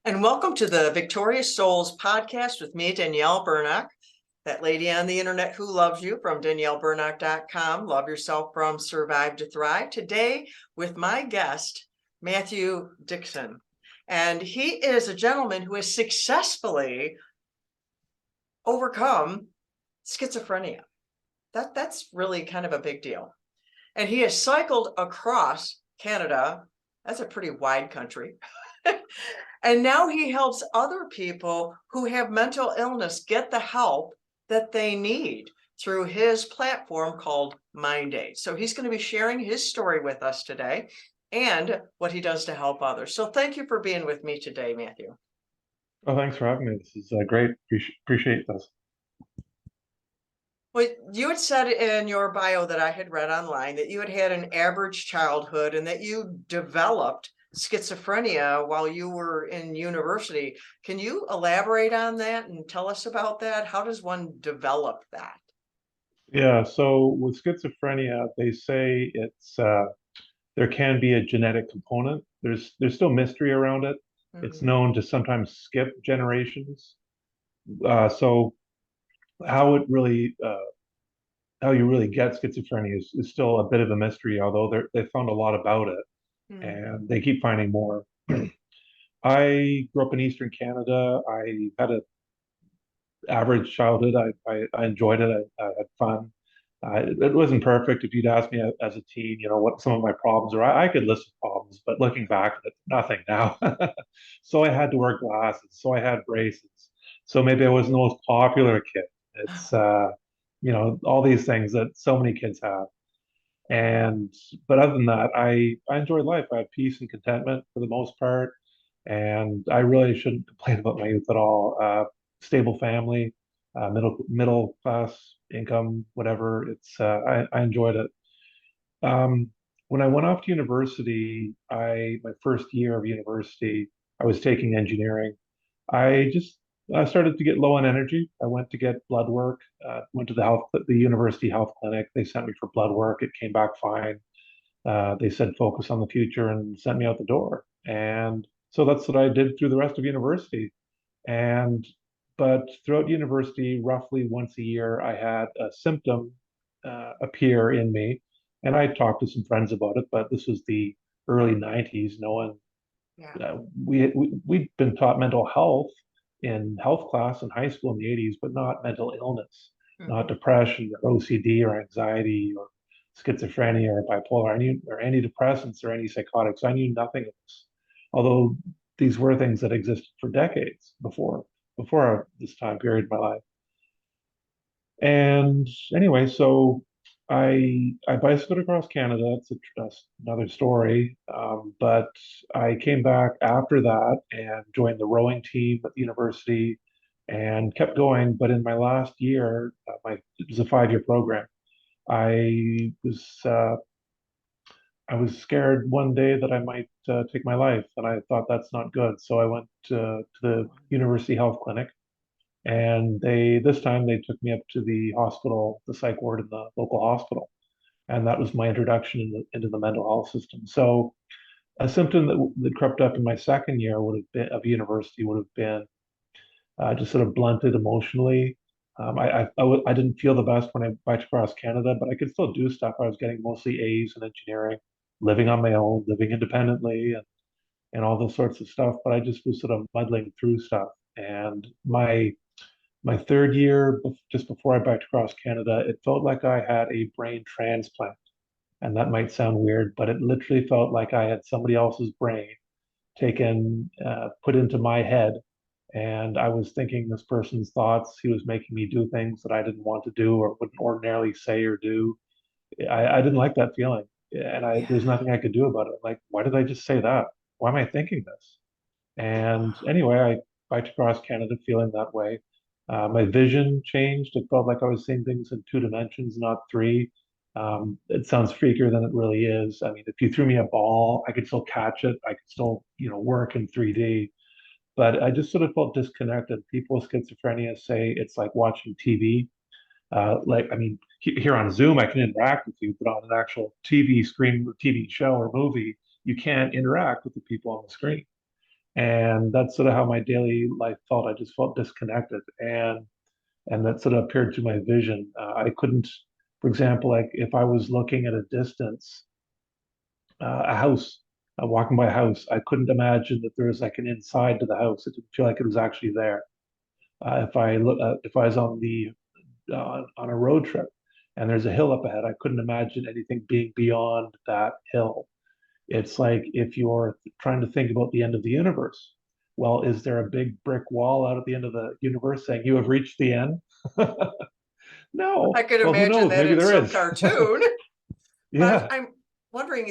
And welcome to the Victorious Souls podcast with me, Danielle Burnock, that lady on the internet who loves you from DanielleBurnock.com. Love yourself from Survive to Thrive. Today with my guest, Matthew Dickson. And he is a gentleman who has successfully overcome schizophrenia. That's really kind of a big deal. And he has cycled across Canada. That's a pretty wide country. And now he helps other people who have mental illness get the help that they need through his platform called Mind Aid. So he's going to be sharing his story with us today and what he does to help others. So thank you for being with me today, Matthew. Oh, thanks for having me. This is great. Appreciate this. Well, you had said in your bio that I had read online that you had had an average childhood and that you developed schizophrenia while you were in university. Can you elaborate on that and tell us about that? How does one develop that? Yeah. So with schizophrenia, they say there can be a genetic component. There's still mystery around it. It's Mhm. known to sometimes skip generations. So how it really how you really get schizophrenia is still a bit of a mystery, although they found a lot about it Mhm. and they keep finding more. I grew up in Eastern Canada. I had a average childhood. I enjoyed it. I had fun. It wasn't perfect. If you'd asked me as a teen, what some of my problems are, I could list problems, but looking back, nothing now. So I had to wear glasses. So I had braces. So maybe I wasn't the most popular kid. It's, all these things that so many kids have. And, but other than that, I enjoyed life. I had peace and contentment for the most part. And I really shouldn't complain about my youth at all. Stable family, middle class income, whatever. I enjoyed it. Um, when I went off to university, my first year of university, I was taking engineering. I started to get low on energy. I went to get blood work. Went to the university health clinic. They sent me for blood work. It came back fine. They said focus on the future and sent me out the door. And so that's what I did through the rest of university. And but throughout university, roughly once a year, I had a symptom appear in me, and I talked to some friends about it. But this was the early '90s. No one Yeah. we'd been taught mental health in health class in high school in the '80s, but not mental illness, not Mhm. depression or OCD or anxiety or schizophrenia or bipolar, or antidepressants or antipsychotics. I knew nothing of this, although these were things that existed for decades before this time period in my life. And anyway, so I bicycled across Canada. That's another story. But I came back after that and joined the rowing team at the university and kept going. But in my last year, it was a 5-year program. I was uh, I was scared one day that I might take my life, and I thought that's not good. So I went to the university health clinic, and this time they took me up to the hospital, the psych ward in the local hospital, and that was my introduction into the mental health system. So a symptom that crept up in my second year would have been of university would have been just sort of blunted emotionally. I didn't feel the best when I biked across Canada, but I could still do stuff. I was getting mostly A's in engineering, living on my own, living independently, and all those sorts of stuff. But I just was sort of muddling through stuff. And my third year, just before I biked across Canada, it felt like I had a brain transplant. And that might sound weird, but it literally felt like I had somebody else's brain taken, put into my head. And I was thinking this person's thoughts. He was making me do things that I didn't want to do or wouldn't ordinarily say or do. I didn't like that feeling. And there's Yeah. nothing I could do about it. Like, why did I just say that? Why am I thinking this? And anyway, I biked across Canada feeling that way. My vision changed. It felt like I was seeing things in 2 dimensions, not three. It sounds freakier than it really is. I mean, if you threw me a ball, I could still catch it. I could still, work in 3D. But I just sort of felt disconnected. People with schizophrenia say it's like watching TV. I mean, here on Zoom, I can interact with you, but on an actual TV screen, TV show or movie, you can't interact with the people on the screen. And that's sort of how my daily life felt. I just felt disconnected, and that sort of appeared to my vision. I couldn't, for example, like if I was looking at a distance, a house, walking by a house, I couldn't imagine that there was like an inside to the house. It didn't feel like it was actually there. If I was on a road trip and there's a hill up ahead, I couldn't imagine anything being beyond that hill. It's like if you're trying to think about the end of the universe. Well, is there a big brick wall out at the end of the universe saying you have reached the end? I No. could Well, who imagine knows? that Maybe in there some is. cartoon. But Yeah. I'm wondering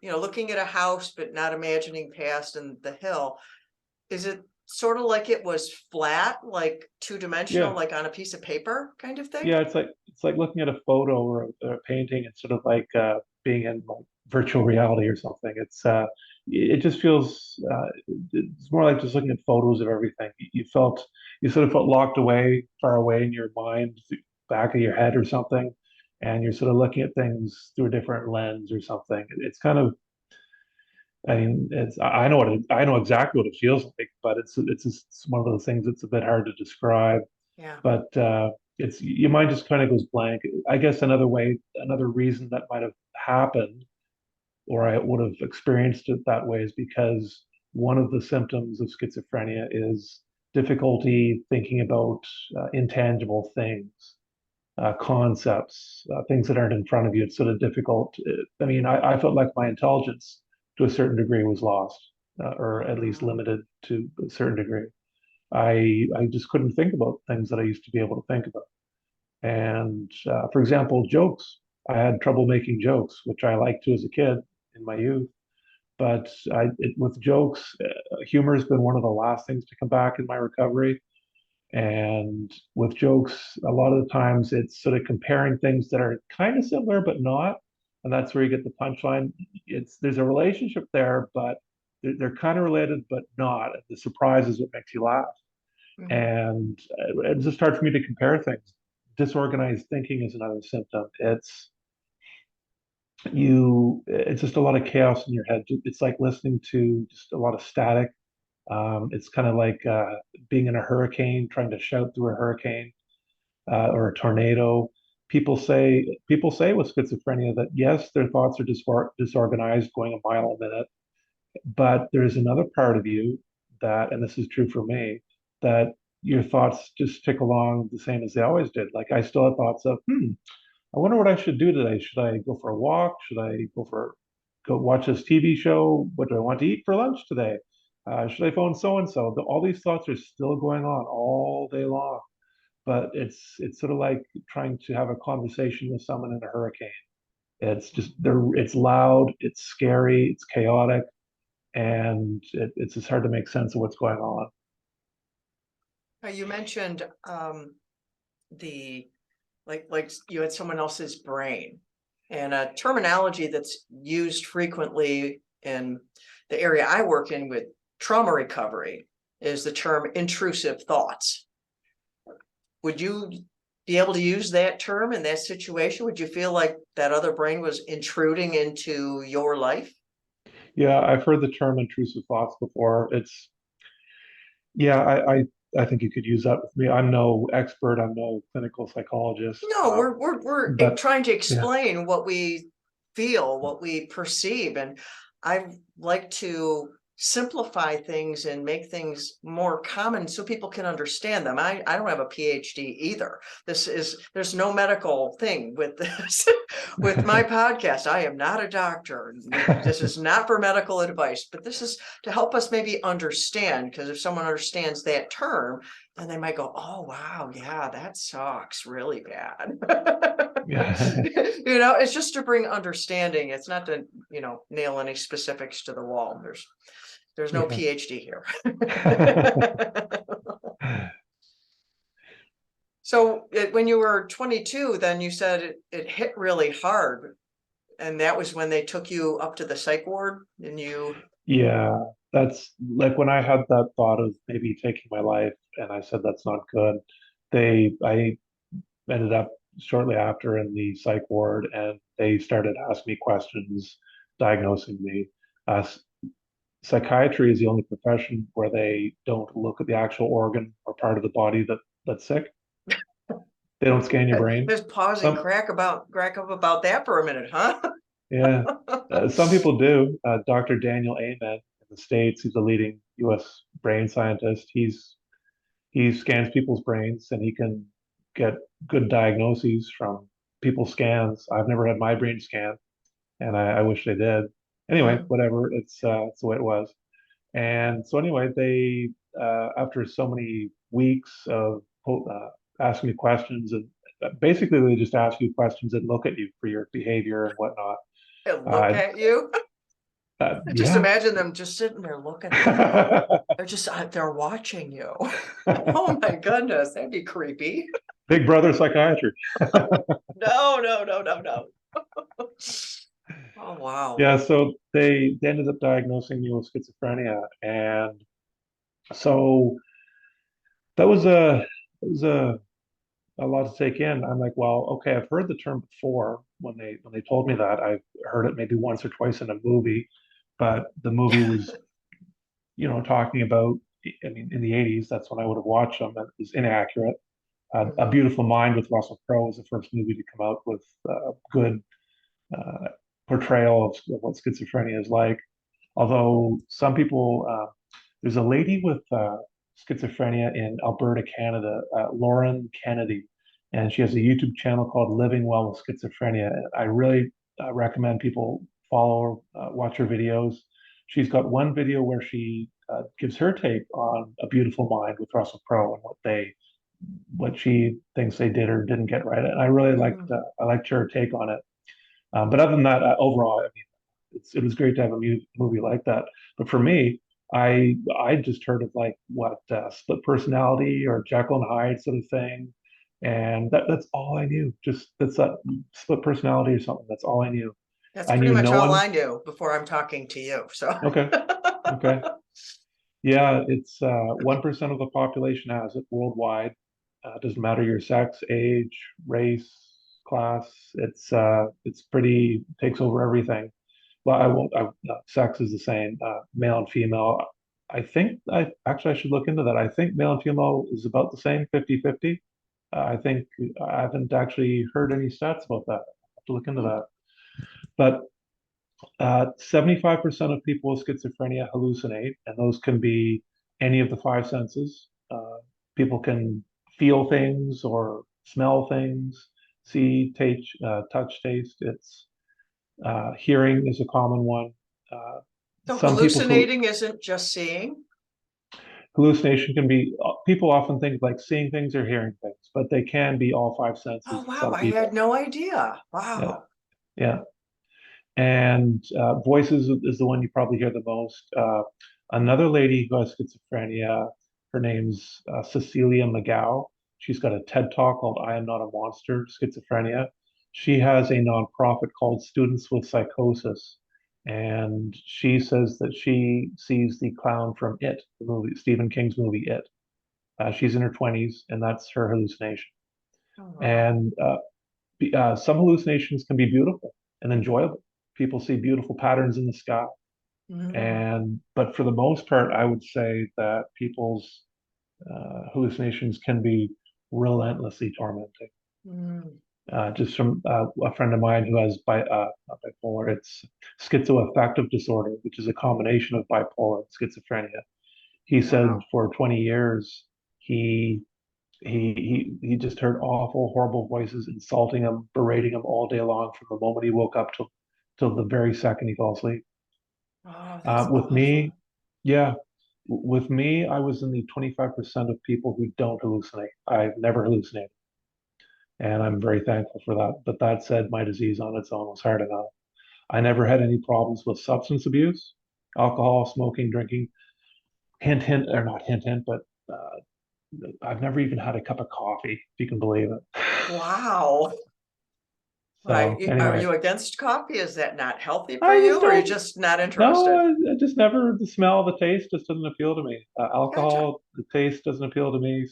looking at a house but not imagining past and the hill, is it sort of like it was flat, like two-dimensional, Yeah. like on a piece of paper kind of thing? Yeah. It's like looking at a photo or a painting. It's sort of like being in like virtual reality or something. It just feels it's more like just looking at photos of everything. You sort of felt locked away, far away in your mind, back of your head or something, and you're sort of looking at things through a different lens or something. It's kind of, I mean, I know exactly what it feels like, but it's just one of those things that's a bit hard to describe. Yeah. But it's your mind just kind of goes blank. I guess another reason that might have happened, or I would have experienced it that way, is because one of the symptoms of schizophrenia is difficulty thinking about intangible things, concepts, things that aren't in front of you. It's sort of difficult. I mean, I felt like my intelligence to a certain degree was lost, or at least Oh, limited to a certain degree. I just couldn't think about things that I used to be able to think about. And for example, jokes. I had trouble making jokes, which I liked to as a kid in my youth. But with jokes, humor has been one of the last things to come back in my recovery. And with jokes, a lot of the times it's sort of comparing things that are kind of similar but not. And that's where you get the punchline. There's a relationship there, but they're kind of related but not. And the surprise is what makes you laugh. mhm. And it's just hard for me to compare things. Disorganized thinking is another symptom. It's just a lot of chaos in your head. It's like listening to just a lot of static. It's kind of like being in a hurricane, trying to shout through a hurricane or a tornado. People say with schizophrenia that yes, their thoughts are disorganized, going a mile a minute, but there's another part of you that, and this is true for me, that your thoughts just tick along the same as they always did. Like I still have thoughts of, I wonder what I should do today. Should I go for a walk? Should I go watch this TV show? What do I want to eat for lunch today? Should I phone so and so? All these thoughts are still going on all day long, but it's sort of like trying to have a conversation with someone in a hurricane. It's loud, it's scary, it's chaotic, and it's just hard to make sense of what's going on. Now, you mentioned the like you had someone else's brain, and a terminology that's used frequently in the area I work in with trauma recovery is the term intrusive thoughts. Would you be able to use that term in that situation? Would you feel like that other brain was intruding into your life? Yeah, I've heard the term intrusive thoughts before. Yeah, I think you could use that with me. I'm no expert, I'm no clinical psychologist, No, we're but trying to yeah, explain what we feel, what we perceive, and I like to simplify things and make things more common so people can understand them. I don't have a PhD either. There's no medical thing with this. With my podcast, I am not a doctor. This is not for medical advice, but this is to help us maybe understand, because if someone understands that term, then they might go, oh, wow, yeah, that sucks really bad. yeah, It's just to bring understanding. It's not to, nail any specifics to the wall. There's no yeah. PhD here. So when you were 22, then you said it hit really hard. And that was when they took you up to the psych ward and you, Yeah, that's like when I had that thought of maybe taking my life, and I said that's not good. I ended up shortly after in the psych ward, and they started asking me questions, diagnosing me. psychiatry is the only profession where they don't look at the actual organ or part of the body that's sick. They don't scan your brain. Just pause and Some, crack up about that for a minute, huh? yeah, some people do. Dr. Daniel Amen in the States, he's a leading U.S. brain scientist. He scans people's brains and he can get good diagnoses from people's scans. I've never had my brain scanned, and I wish they did. Anyway, Mm. whatever. It's the way it was. And so anyway, they after so many weeks of asking me questions, and basically they just ask you questions and look at you for your behavior and whatnot. And look Uh, at you. I just yeah. imagine them just sitting there looking at you. They're watching you. Oh my goodness, that'd be creepy. Big brother psychiatry. No, no, no, no, no. Oh wow. Yeah, so they ended up diagnosing me with schizophrenia, and so that was a lot to take in. I'm like, well, okay, I've heard the term before when they told me that. I've heard it maybe once or twice in a movie, but the movie was, talking about, I mean, in the 80s, that's when I would have watched them, and it was inaccurate. A Mhm. Beautiful Mind with Russell Crowe was the first movie to come out with good uh, portrayal of what schizophrenia is like. Although some people, there's a lady with schizophrenia in Alberta, Canada, Lauren Kennedy, and she has a YouTube channel called Living Well with Schizophrenia. I really recommend people follow her, watch her videos. She's got one video where she gives her take on A Beautiful Mind with Russell Crowe and what she thinks they did or didn't get right. And I really Mhm. liked her take on it. But other than that, overall, I mean, it was great to have a movie like that. But for me, I just heard of like what split personality or Jekyll and Hyde sort of thing, and that's all I knew. Just that's that split personality or something. That's all I knew. That's I pretty knew much no all one. I knew before I'm talking to you. So Okay, okay, yeah, it's 1% of the population has it worldwide. Doesn't matter your sex, age, race, class. It's pretty takes over everything. Well, I won't. Sex is the same, male and female. I should look into that. I think male and female is about the same, 50-50. I think I haven't actually heard any stats about that. I have to look into that. But 75% of people with schizophrenia hallucinate, and those can be any of the five senses. People can feel things or smell things, see, touch, taste. It's hearing is a common one. Uh, so some people's hallucinating isn't just seeing. hallucination can be, people often think like seeing things or hearing things, but they can be all five Oh senses in wow, some I had people. no idea. Yeah, Wow. yeah. And voices is the one you probably hear the most. Another lady who has schizophrenia, her name's Cecilia McGow. She's got a TED talk called I Am Not a Monster, Schizophrenia. She has a nonprofit called Students with Psychosis. And she says that she sees the clown from It, the movie, Stephen King's movie It. She's in her 20s, and that's her hallucination. Oh wow. And some hallucinations can be beautiful and enjoyable. People see beautiful patterns in the sky. Mm, But for the most part, I would say that people's hallucinations can be relentlessly tormenting. mm. Just from a friend of mine who has not bipolar, it's schizoaffective disorder, which is a combination of bipolar and schizophrenia. He said Wow. for 20 years, he he just heard awful, horrible voices insulting him, berating him all day long from the moment he woke up till the very second he fell asleep. Oh, that's With awful. me, yeah, with me, I was in the 25% of people who don't hallucinate. I've never hallucinated, and I'm very thankful for that. But that said, my disease on its own was hard enough. I never had any problems with substance abuse, alcohol, smoking, drinking. Hint, hint, or not hint, hint, but I've never even had a cup of coffee, if you can believe it. Wow. So Like, are anyway, you against coffee? Is that not healthy for I you, just or are you don't. just not No, interested? I just never the smell, the taste just doesn't appeal to me. Gotcha. Alcohol, the taste doesn't appeal to me.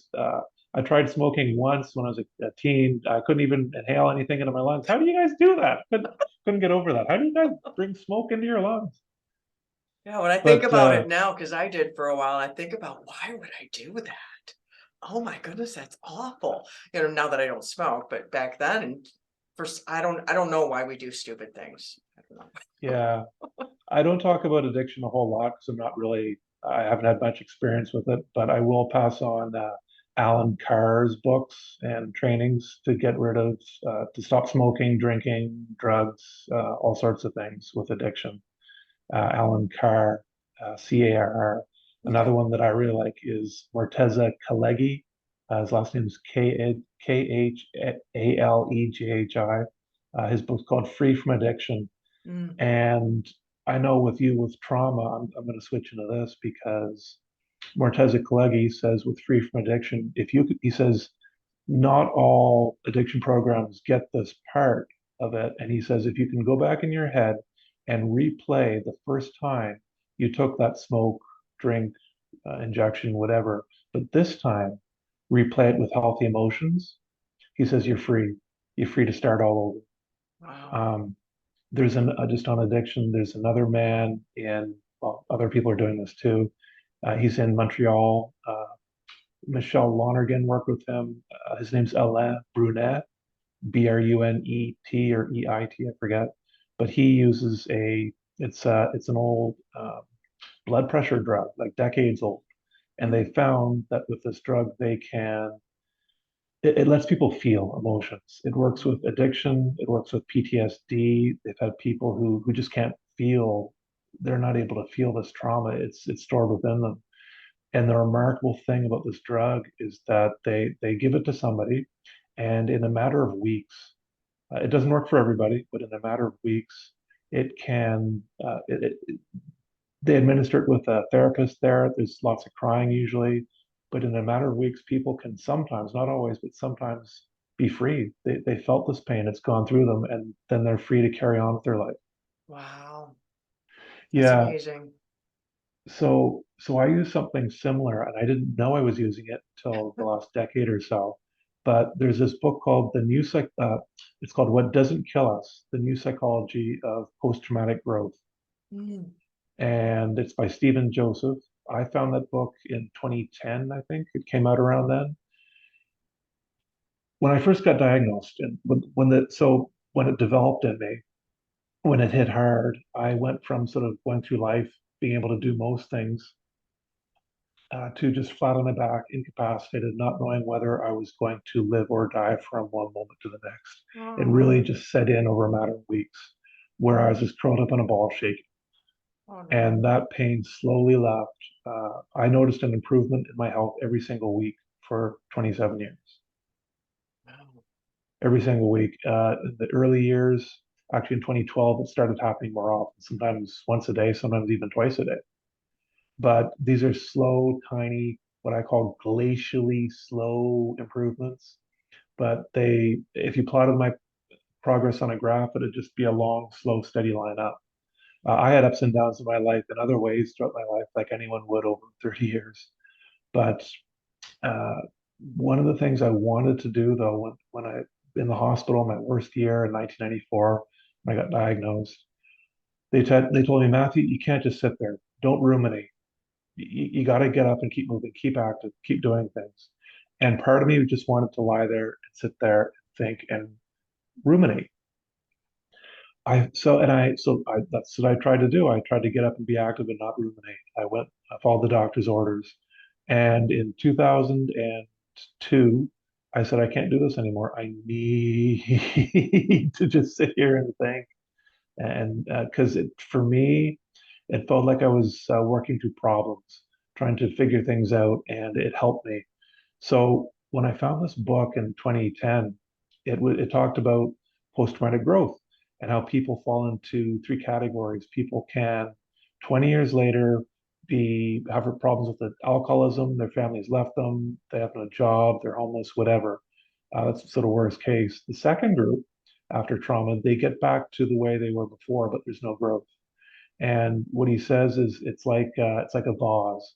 I tried smoking once when I was a teen. I couldn't even inhale anything into my lungs. How do you guys do that? Couldn't get over that. How do you guys bring smoke into your lungs? Yeah, when I think But about it now, because I did for a while, I think about why would I do that? Oh my goodness, that's awful. Now that I don't smoke, but back then, and first, I don't know why we do stupid things. I don't know. yeah, I don't talk about addiction a whole lot because I haven't had much experience with it, but I will pass on Alan Carr's books and trainings to get rid of, to stop smoking, drinking, drugs, all sorts of things with addiction. Alan Carr, Carr. Another Okay. one that I really like is Morteza Kalegi. His last name is Khalejhi. His book's called Free from Addiction. Mm, And I know with you with trauma, I'm going to switch into this because Morteza Kalegi says with Free from Addiction, he says, not all addiction programs get this part of it. And he says, if you can go back in your head and replay the first time you took that smoke, drink, injection, whatever, but this time replay it with healthy emotions, he says, you're free. You're free to start all over. wow. There's just on addiction, there's another man in, well, other people are doing this too. He's in Montreal. Michelle Lonergan worked with him. His name's Alain Brunet, Brunet or EIT, I forget. But he uses it's an old blood pressure drug, like decades old. And they Mm, found that with this drug, it lets people feel emotions. It works with addiction. It works with PTSD. They've had people who just can't feel. They're not able to feel this trauma. It's stored within them. And the remarkable thing about this drug is that they give it to somebody, and in a matter of weeks, it doesn't work for everybody, but in a matter of weeks, it can. They administer it with a therapist there. There's lots of crying usually, but in a matter of weeks, people can sometimes, not always, but sometimes be free. They felt this pain, it's gone through them, and then they're free to carry on with their life. wow. That's Yeah. amazing. So I use something similar, and I didn't know I was using it until the last decade or so. But there's this book called it's called What Doesn't Kill Us: The New Psychology of Post-Traumatic Growth, Mm, and it's by Stephen Joseph. I found that book in 2010, I think it came out around then. When I first got diagnosed, and when it developed in me, when it hit hard, I went from sort of going through life being able to do most things to just flat on my back, incapacitated, not knowing whether I was going to live or die from one moment to the next. It really oh, just set in over a matter of weeks, where I was just curled up in a ball shaking. oh And no. that pain slowly left. I noticed an improvement in my health every single week for 27 years. Wow. Every single week. In the early years, actually in 2012, it started happening more often, sometimes once a day, sometimes even twice a day. But these are slow, tiny, what I call glacially slow improvements. But if you plotted my progress on a graph, it'd just be a long, slow, steady line up. I had ups and downs in my life in other ways throughout my life, like anyone would over 30 years. But uh, one of the things I wanted to do, though, when I in the hospital, my worst year in 1994, when I got diagnosed, they told me, Matthew, you can't just sit there. Don't ruminate. You got to get up and keep moving, keep active, keep doing things. And part of me just wanted to lie there and sit there and think and ruminate. That's what I tried to do. I tried to get up and be active and not ruminate. I followed the doctor's orders. And in 2002, I said, I can't do this anymore. I need to just sit here and think. And because for me, it felt like I was working through problems, trying to figure things out, and it helped me. So when I found this book in 2010, it talked about post-traumatic growth and how people fall into three categories. People can, 20 years later, have problems with alcoholism, their families left them, they have no job, they're homeless, whatever. That's sort of worst case. The second group, after trauma, they get back to the way they were before, but there's no growth. And what he says is it's like a vase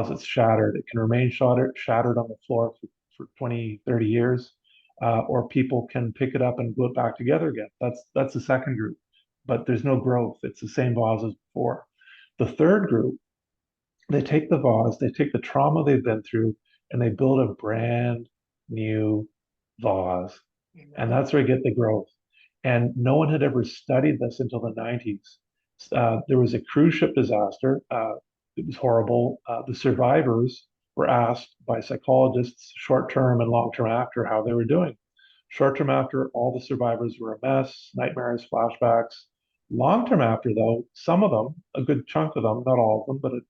that's shattered. It can remain shattered on the floor for 20, 30 years, or people can pick it up and glue it back together again. That's the second group, but there's no growth. It's the same vase as before. The third group, they take the vase, they take the trauma they've been through, and they build a brand new vase. And Mhm. that's where you get the growth. And no one had ever studied this until the 90s. There was a cruise ship disaster. It was horrible. The survivors were asked by psychologists, short term and long term after, how they were doing. Short term after, all the survivors were a mess, nightmares, flashbacks. Long term after, though, some of them, a good chunk of them, not all of them, but a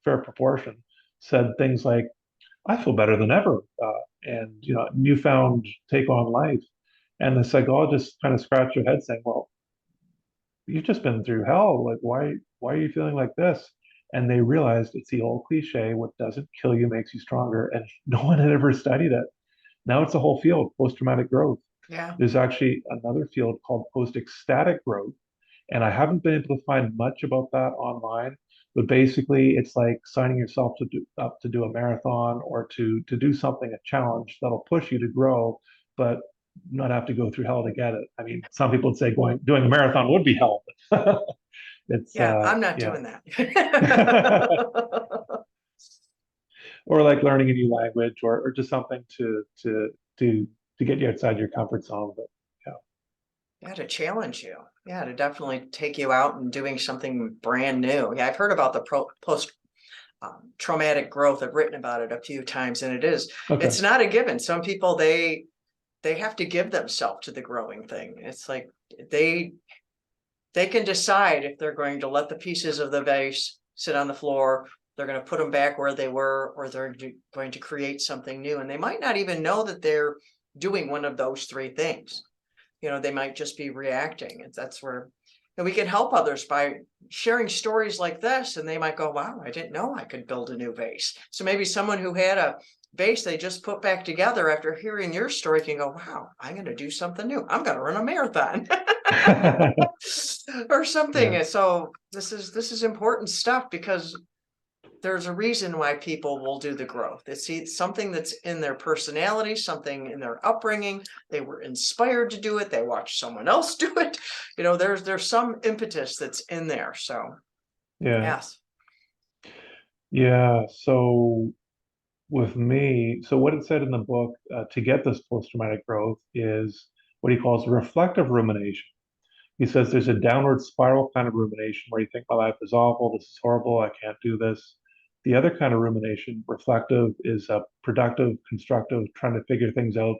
fair proportion, said things like, I feel better than ever, and newfound take on life. And the psychologists kind of scratch their head saying, well, you've just been through hell. Like, why are you feeling like this? And they realized it's the old cliche, what doesn't kill you makes you stronger. And no one had ever studied it. Now it's a whole field, post-traumatic growth. Yeah. There's actually another field called post-ecstatic growth. And I haven't been able to find much about that online, but basically it's like signing yourself up to do a marathon or to do something, a challenge that'll push you to grow, but not have to go through hell to get it. I mean, some people would say doing a marathon would be hell. It's Yeah, I'm not yeah. doing that. Or like learning a new language or just something to get you outside your comfort zone. But yeah. Yeah, to challenge you. Yeah, to definitely take you out and doing something brand new. Yeah, I've heard about the post traumatic growth. I've written about it a few times, and Okay. it's not a given. Some people they have to give themselves to the growing thing. It's like they they can decide if they're going to let the pieces of the vase sit on the floor, they're going to put them back where they were, or they're going to create something new. And they might not even know that they're doing one of those three things. They might just be reacting. And that's where we can help others by sharing stories like this. And they might go, wow, I didn't know I could build a new vase. So maybe someone who had a vase they just put back together after hearing your story can go, wow, I'm going to do something new. I'm going to run a marathon. Or something. Yeah. And so this is important stuff, because there's a reason why people will do the growth. It's something that's in their personality, something in their upbringing. They were inspired to do it. They watched someone else do it. There's some impetus that's in there. So Yeah. yes. Yeah. So with me, so what it said in the book to get this post-traumatic growth is what he calls reflective rumination. He says there's a downward spiral kind of rumination where you think my life is awful, this is horrible, I can't do this. The other kind of rumination, reflective, is a productive, constructive, trying to figure things out,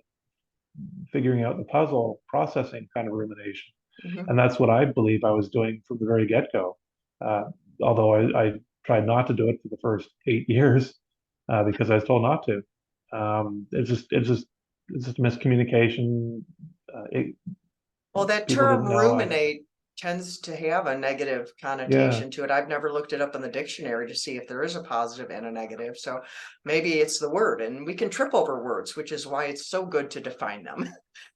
figuring out the puzzle, processing kind of rumination. Mhm. And that's what I believe I was doing from the very get-go. Uh, Although I tried not to do it for the first 8 years because I was told not to. It's just miscommunication. Well, that People term didn't know. ruminate tends to have a negative Yeah, connotation to it. I've never looked it up in the dictionary to see if there is a positive and a negative. So maybe it's the word, and we can trip over words, which is why it's so good to define them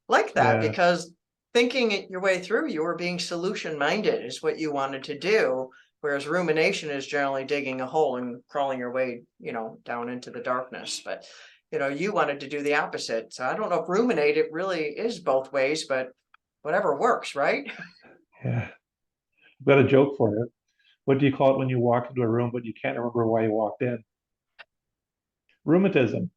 like that, yeah, because thinking it your way through, you were being solution minded is what you wanted to do. Whereas rumination is generally digging a hole and crawling your way, down into the darkness. But you wanted to do the opposite. So I don't know if ruminate it really is both ways, but whatever works, right? yeah. I've got a joke for you. What do you call it when you walk into a room but you can't remember why you walked in? Rheumatism.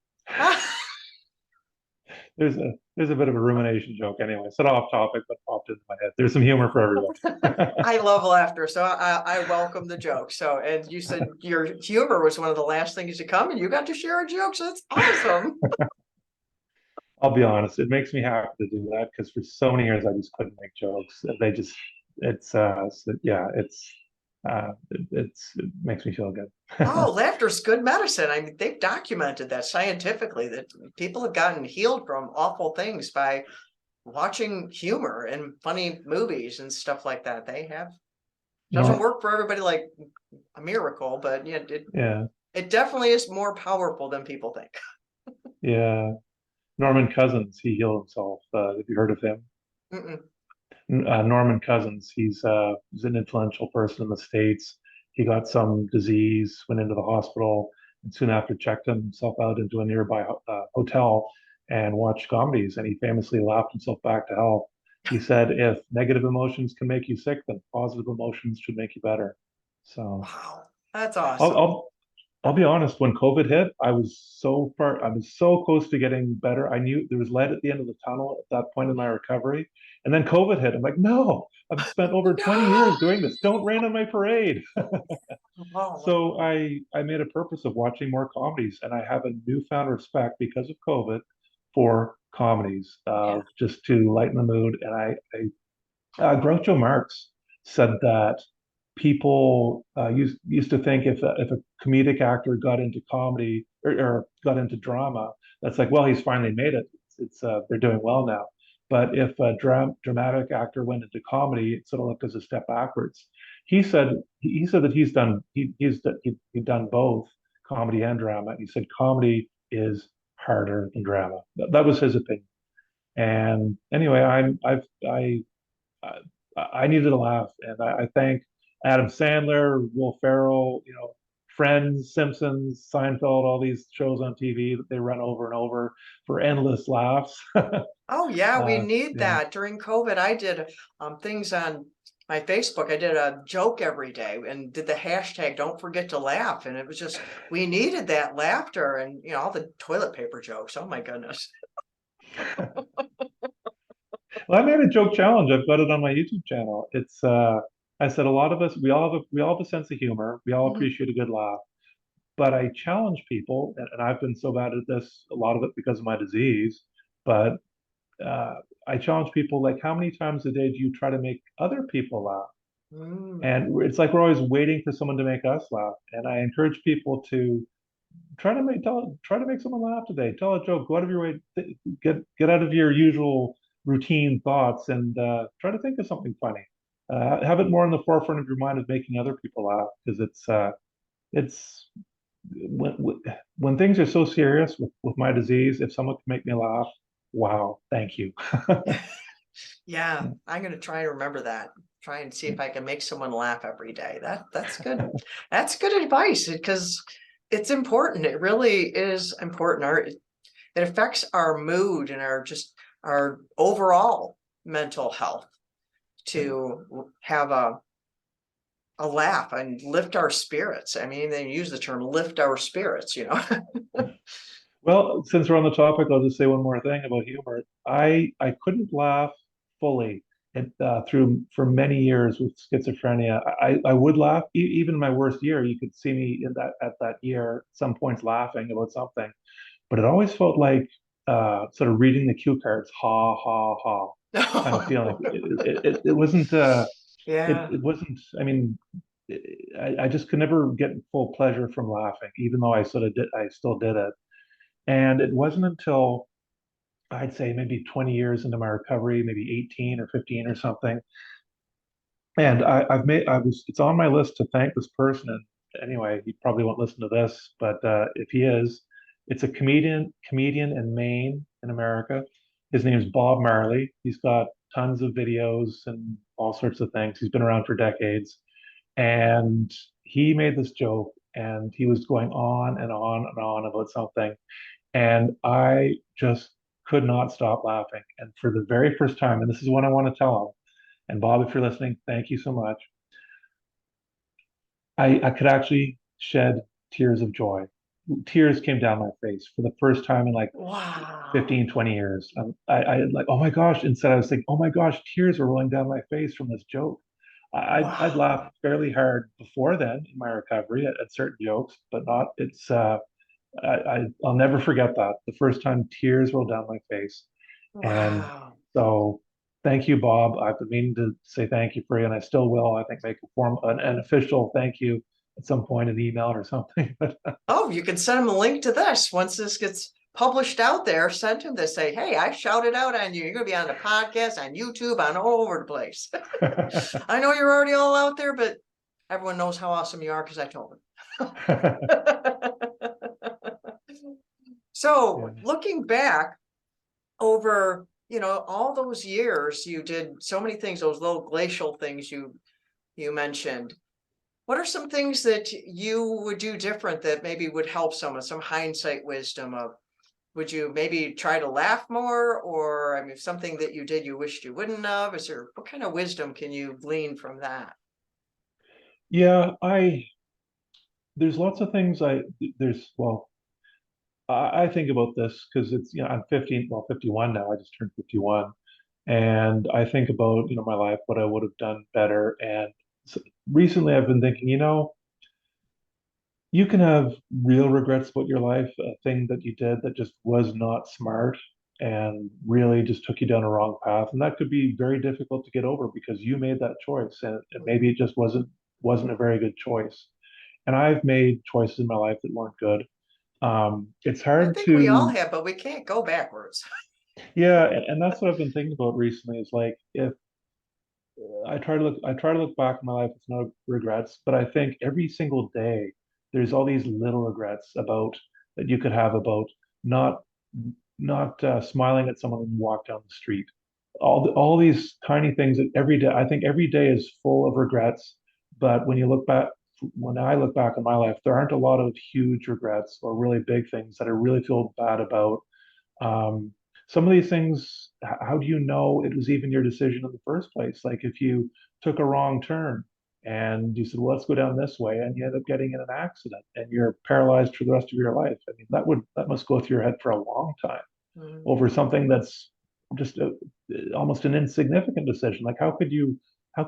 There's a bit of a rumination joke anyway. It's not off topic, but popped into my head. There's some humor for everybody. I love laughter, so I welcome the joke. So, and you said your humor was one of the last things to come, and you got to share a joke, so that's awesome. I'll be honest, it makes me happy to do that because for so many years I just couldn't make jokes. Yeah, it makes me feel good. Oh, laughter's good medicine. I mean, they've documented that scientifically, that people have gotten healed from awful things by watching humor and funny movies and stuff like that. They have. Doesn't Nor work for everybody like a miracle, but yeah, yeah, it definitely is more powerful than people think. yeah. Norman Cousins, he healed himself. Have you heard of him? Mm-mm. Norman Cousins, he's an influential person in the States. He got some disease, went into the hospital, and soon after checked himself out into a nearby hotel and watched comedies. And he famously laughed himself back to health. He said, "If negative emotions can make you sick, then positive emotions should make you better." So Wow, that's I'll, awesome. I'll I'll be honest, when COVID hit, I was so close to getting better. I knew there was light at the end of the tunnel at that point in my recovery. And then COVID hit. I'm like, no, I've spent over 20 No. years doing this. Don't rain on my parade. Oh my So God. I made a purpose of watching more comedies, and I have a newfound respect because of COVID for comedies, Yeah. just to lighten the mood. And Groucho Marx said that people used to think if a comedic actor got into comedy or got into drama, that's like, well, he's finally made it. They're doing well now. But if a dramatic actor went into comedy, it sort of looked as a step backwards. He said that he'd done both comedy and drama. He said comedy is harder than drama. That was his opinion. And anyway, I, I needed a laugh, and I thank Adam Sandler, Will Ferrell, Friends, Simpsons, Seinfeld, all these shows on TV that they run over and over for endless laughs. Oh yeah, we need Yeah. that. During COVID, I did things on my Facebook. I did a joke every day and did the hashtag don't forget to laugh. And it was just we needed that laughter and all the toilet paper jokes. Oh my goodness. Well, I made a joke challenge. I've got it on my YouTube channel. I said a lot of us, we all have a sense of humor. We all Mhm. appreciate a good laugh. But I challenge people, and I've been so bad at this, a lot of it because of my disease, but I challenge people, like, how many times a day do you try to make other people laugh? Mm. And it's like we're always waiting for someone to make us laugh. And I encourage people to try to make someone laugh today. Tell a joke. Go out of your way. Get out of your usual routine thoughts and try to think of something funny. Have it more in the forefront of your mind of making other people laugh, because it's when things are so serious with my disease. If someone can make me laugh, wow, thank you. Yeah, I'm gonna try to remember that. Try and see if I can make someone laugh every day. That's good. That's good advice because it's important. It really is important. It affects our mood and our overall mental health to have a laugh and lift our spirits. I mean, they use the term lift our spirits. Well, since we're on the topic, I'll just say one more thing about humor. I couldn't laugh fully through for many years with schizophrenia. I would laugh even in my worst year. You could see me in that at that year, some points laughing about something, but it always felt like sort of reading the cue cards, ha ha ha, kind of feeling. It wasn't. Yeah. It wasn't. I mean, I just could never get full pleasure from laughing, even though I sort of did. I still did it. And it wasn't until I'd say maybe 20 years into my recovery, maybe 18 or 15 or something. And it's on my list to thank this person. And anyway, he probably won't listen to this, but if he is, it's a comedian in Maine in America. His name is Bob Marley. He's got tons of videos and all sorts of things. He's been around for decades. And he made this joke, and he was going on and on and on about something. And I just could not stop laughing. And for the very first time, and this is what I want to tell him, and Bob, if you're listening, thank you so much. I could actually shed tears of joy. Tears came down my face for the first time in like Wow. 15, 20 years. I like, oh my gosh. Instead, I was thinking, oh my gosh, tears are rolling down my face from this joke. I'd Wow. laughed fairly hard before then in my recovery at certain jokes, but not, I'll never forget that. The first time tears rolled down my face. And Wow. so thank you, Bob. I've been meaning to say thank you for you, and I still will. I think make an official thank you at some point, an email or something. But Oh, you can send him a link to this. Once this gets published out there, send him this. Say, hey, I shouted out on you. You're going to be on the podcast, on YouTube, on all over the place. I know you're already all out there, but everyone knows how awesome you are because I told them. So yeah. looking back over, all those years, you did so many things, those little glacial things you mentioned. What are some things that you would do different that maybe would help someone, some hindsight wisdom of would you maybe try to laugh more? Or I mean, something that you did you wished you wouldn't have? Is there what kind of wisdom can you glean from that? Yeah, there's lots of things there's, well, I think about this because it's, I'm 15, well, 51 now. I just turned 51. And I think about, my life, what I would have done better. And s recently I've been thinking, you can have real regrets about your life, a thing that you did that just was not smart and really just took you down a wrong path. And that could be very difficult to get over because you made that choice and maybe it just wasn't a very good choice. And I've made choices in my life that weren't good. It's I hard think we all to, have, but we can't go backwards. yeah, and that's what I've been thinking about recently is like if I try to look back in my life with no regrets, but I think every single day there's all these little regrets about that you could have about not not smiling at someone when you walk down the street. All these tiny things that every day, I think every day is full of regrets. But when I look back in my life, there aren't a lot of huge regrets or really big things that I really feel bad about. um, some of these things, how do you know it was even your decision in the first place? Like if you took a wrong turn and you said, well, let's go down this way, and you end up getting in an accident and you're paralyzed for the rest of your life. I mean, that must go through your head for a long time Mm, over something that's just almost an insignificant decision. Like how could you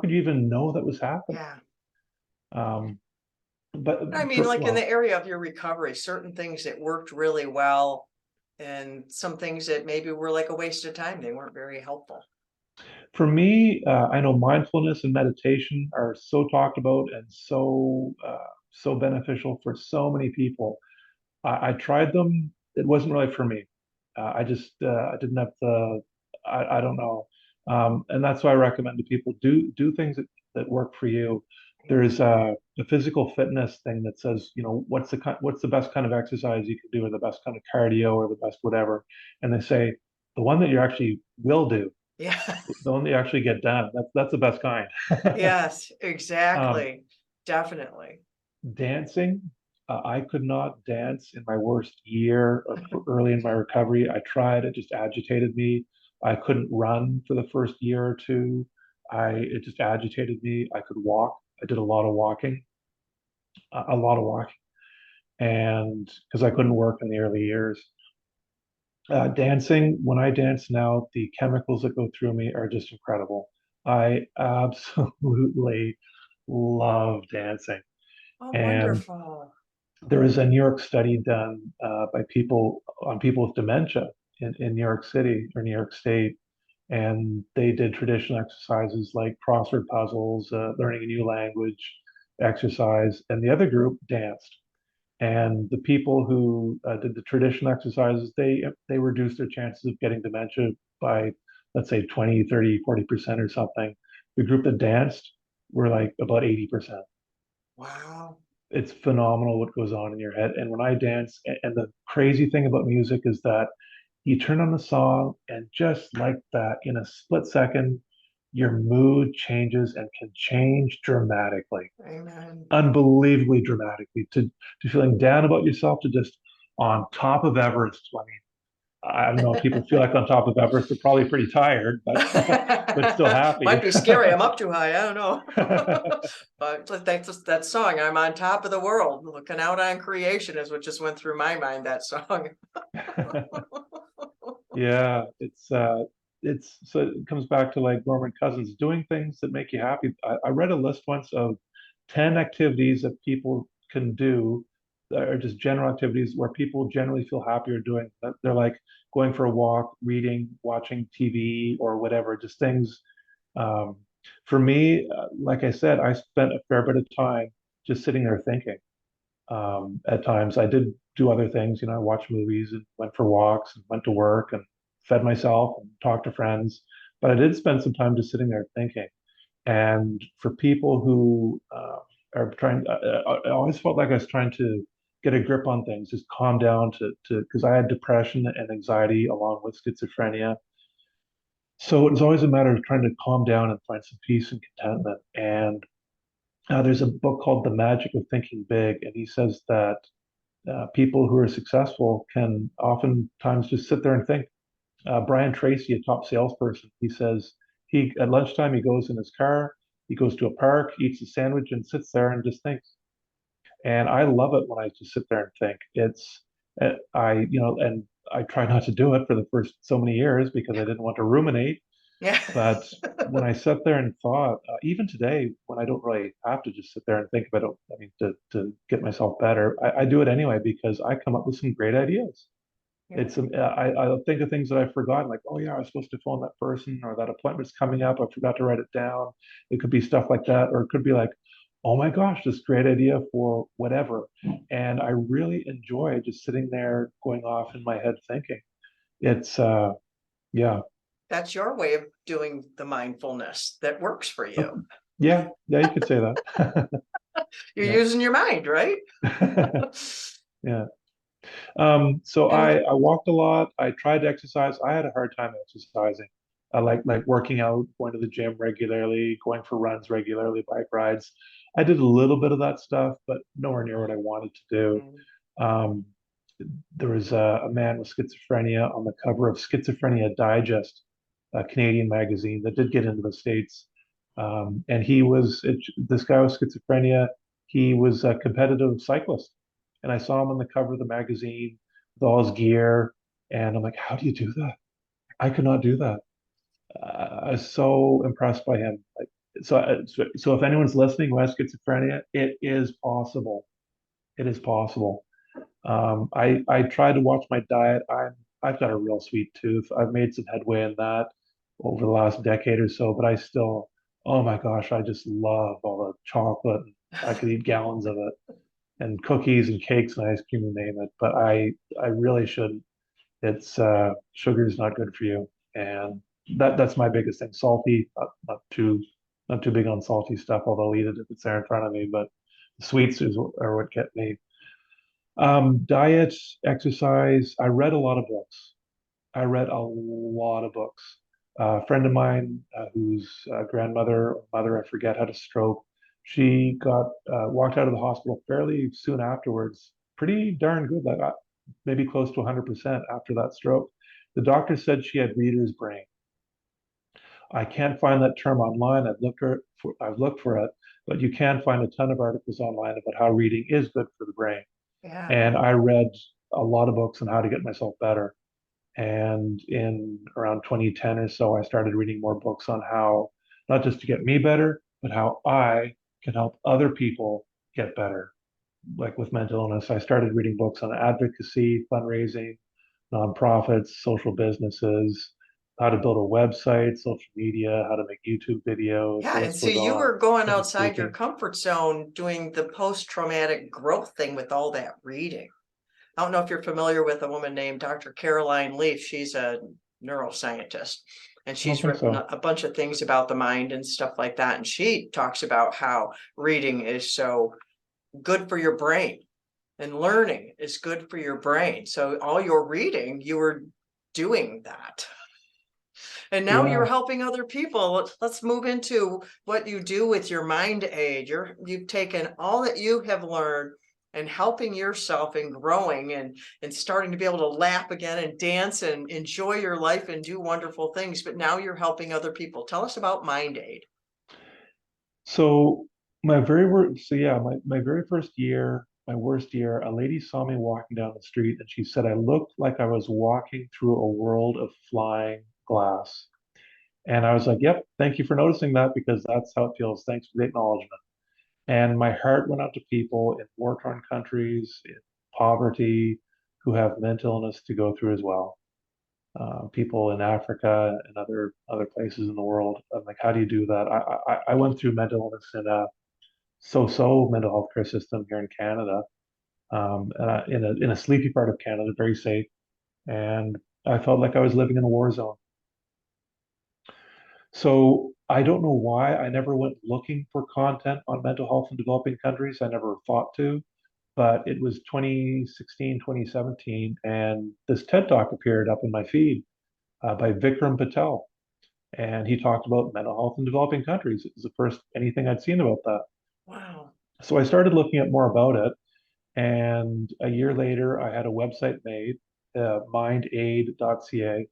even know that was happening? yeah. Um, but I mean, for like in the well, area of your recovery, certain things that worked really well and some things that maybe were like a waste of time. They weren't very helpful. For me, I know mindfulness and meditation are so talked about and so beneficial for so many people. I tried them; it wasn't really for me. I didn't have I don't know, and that's why I recommend to people do things that work for you. There's Amen. a physical fitness thing that says, what's the best kind of exercise you can do, or the best kind of cardio, or the best whatever, and they say the one that you actually will do, Yeah. the one that you actually get done. That's the best kind. Yes, Um, exactly. Definitely. dancing, I could not dance in my worst year or early in my recovery. I tried, it just agitated me. I couldn't run for the first year or two. It just agitated me. I could walk. I did a lot of walking, and because I couldn't work in the early years. Dancing, when I dance now, the chemicals that go through me are just incredible. I absolutely love dancing. Oh, And wonderful. there was a New York study done by people with dementia in New York City or New York State, and they did traditional exercises like crossword puzzles, learning a new language, exercise, and the other group danced. And the people who did the traditional exercises, they reduced their chances of getting dementia by, let's say, 20, 30, 40% or something. The group that danced were like about 80%. Wow. It's phenomenal what goes on in your head. And when I dance, and the crazy thing about music is that you turn on the song, and just like that, in a split second, your mood changes and can change dramatically, Amen. unbelievably dramatically, to feeling down about yourself to just on top of Everest. I mean, I don't know if people feel like on top of Everest, they're probably pretty tired, but but still Might happy. be scary. I'm up too high. I don't know. But that's that song. I'm on top of the world, looking out on creation, is what just went through my mind. That song. Yeah, it's so it comes back to like Norman Cousins doing things that make you happy. I read a list once of 10 activities that people can do that are just general activities where people generally feel happier doing. They're like going for a walk, reading, watching TV, or whatever, just things. Um, for me, like I said, I spent a fair bit of time just sitting there thinking. At times, I did do other things. I watched movies and went for walks and went to work and fed myself and talked to friends. But I did spend some time just sitting there thinking. And for people who are trying, I always felt like I was trying to get a grip on things, just calm down because I had depression and anxiety along with schizophrenia. So it was always a matter of trying to calm down and find some peace and contentment. And there's a book called The Magic of Thinking Big, and he says that people who are successful can oftentimes just sit there and think. Brian Tracy, a top salesperson, he says he at lunchtime he goes in his car, He goes to a park, eats a sandwich, and sits there and just thinks. And I love it when I just sit there and think. And I try not to do it for the first so many years because I didn't want to ruminate. Yeah. But when I sat there and thought, even today, when I don't really have to just sit there and think about it, I mean, to get myself better, I do it anyway because I come up with some great ideas. Yeah. I'll think of things that I've forgotten, like, oh yeah, I was supposed to phone that person, or that appointment's coming up. I forgot to write it down. It could be stuff like that, or it could be like, oh my gosh, this great idea for whatever. And I really enjoy just sitting there going off in my head thinking. It's yeah, That's your way of doing the mindfulness that works for you. yeah, you could say that. You're Yeah. using your mind, right? Yeah. So And I walked a lot. I tried to exercise. I had a hard time exercising. I like working out, going to the gym regularly, going for runs regularly, bike rides. I did a little bit of that stuff, but nowhere near what I wanted to do. mm, Um, there was a man with schizophrenia on the cover of Schizophrenia Digest, a Canadian magazine that did get into the States. And this guy with schizophrenia. He was a competitive cyclist. And I saw him on the cover of the magazine with all his gear. And I'm like, how do you do that? I could not do that. I was so impressed by him. So if anyone's listening who has schizophrenia, it is possible. It is possible. I try to watch my diet. I've got a real sweet tooth. I've made some headway in that over the last decade or so, but I still, oh my gosh, I just love all the chocolate. I could eat gallons of it, and cookies and cakes and ice cream, you name it. But I really shouldn't. It's sugar is not good for you, and that's my biggest thing. Salty, not too big on salty stuff. Although I'll eat it if it's there in front of me. But the sweets are what get me. Diet, exercise. I read a lot of books. I read a lot of books. A friend of mine whose grandmother or mother, I forget, had a stroke. She got walked out of the hospital fairly soon afterwards. Pretty darn good, like maybe close to 100% after that stroke. The doctor said she had reader's brain. I can't find that term online. I've looked for it, but you can find a ton of articles online about how reading is good for the brain. yeah. And I read a lot of books on how to get myself better. And in around 2010 or so, I started reading more books on how not just to get me better, but how I can help other people get better. Like with mental illness, I started reading books on advocacy, fundraising, nonprofits, social businesses, how to build a website, social media, how to make YouTube videos. Yeah. The And list so goes you on. were going Public outside your speaking. comfort zone doing the post-traumatic growth thing with all that reading. I don't know if you're familiar with a woman named Dr. Caroline Leaf. She's a neuroscientist and I don't she's think written so. a bunch of things about the mind and stuff like that. And she talks about how reading is so good for your brain and learning is good for your brain. So all your reading, you were doing that. And now you're Yeah. helping other people. Let's move into what you do with your mind aid. You've taken all that you have learned and helping yourself and growing and starting to be able to laugh again and dance and enjoy your life and do wonderful things. But now you're helping other people. Tell us about mind aid. So my very first year, my worst year, a lady saw me walking down the street and she said I looked like I was walking through a world of flying glass. And I was like, yep, thank you for noticing that because that's how it feels. Thanks for the acknowledgement. And my heart went out to people in war-torn countries, in poverty, who have mental illness to go through as well. People in Africa and other places in the world. I'm like, how do you do that? I went through mental illness in a so-so mental health care system here in Canada, in a sleepy part of Canada, very safe, and I felt like I was living in a war zone. So I don't know why I never went looking for content on mental health in developing countries. I never thought to, but it was 2016, 2017, and this TED Talk appeared up in my feed by Vikram Patel. And he talked about mental health in developing countries. It was the first anything I'd seen about that. Wow. So I started looking at more about it. And a year later, I had a website made, mindaid.ca.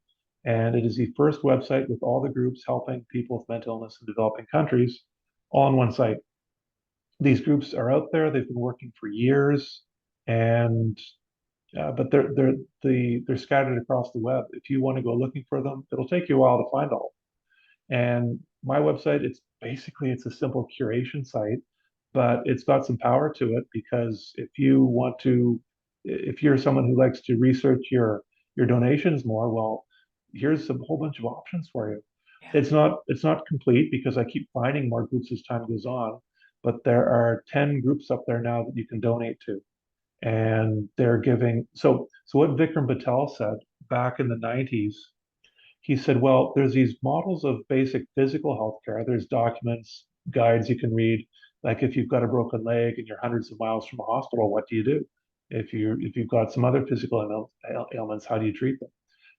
And it is the first website with all the groups helping people with mental illness in developing countries, all on one site. These groups are out there. They've been working for years, and but they're scattered across the web. If you want to go looking for them, it'll take you a while to find all. And my website, it's a simple curation site, but it's got some power to it because if you're someone who likes to research your donations more, well, here's a whole bunch of options for you. Yeah. It's not complete because I keep finding more groups as time goes on, but there are 10 groups up there now that you can donate to. And they're giving so what Vikram Patel said back in the 90s, he said, well, there's these models of basic physical health care. There's documents, guides you can read. Like if you've got a broken leg and you're hundreds of miles from a hospital, what do you do? If you've got some other physical ailments, how do you treat them?